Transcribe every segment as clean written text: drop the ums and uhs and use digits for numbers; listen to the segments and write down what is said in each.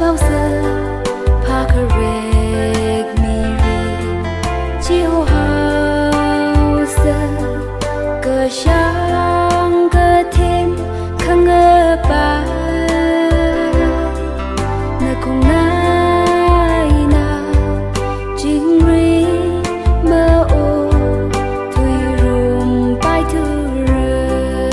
bao giờ phá khờ rệt mi ri chỉ hồ hao giờ cơ sáng cơ thêm khăng ngơ ba nơi cùng nay nào chính ri mơ ô thui rùm bay thư rơ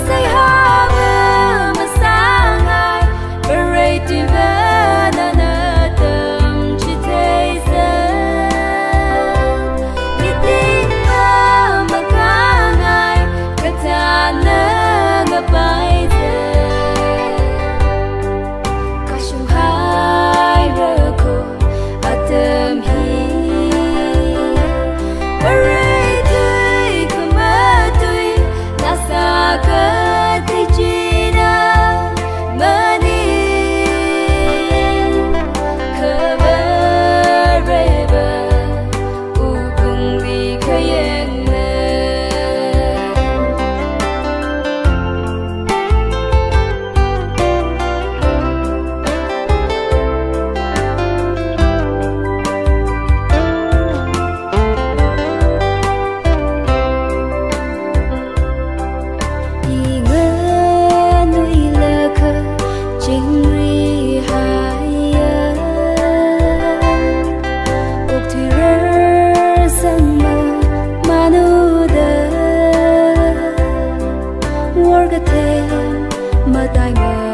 say ha mơ mà sáng ai beret đi về na na tâm chỉ thấy giờ đi tin mơ mà càng ai cả ta nỡ ngập bay giờ cả sung hai rơ cô ở tâm hi beret thui cứ mơ thui na sa cơ thì chỉ đã mơ đi khờ bơ rê bơ u cùng vì khơi yên mơ đi ngơ nuôi lơ khờ chính ri hai uk thủy rơ sang mơ manu đơ war gật thêm mơ tai ngờ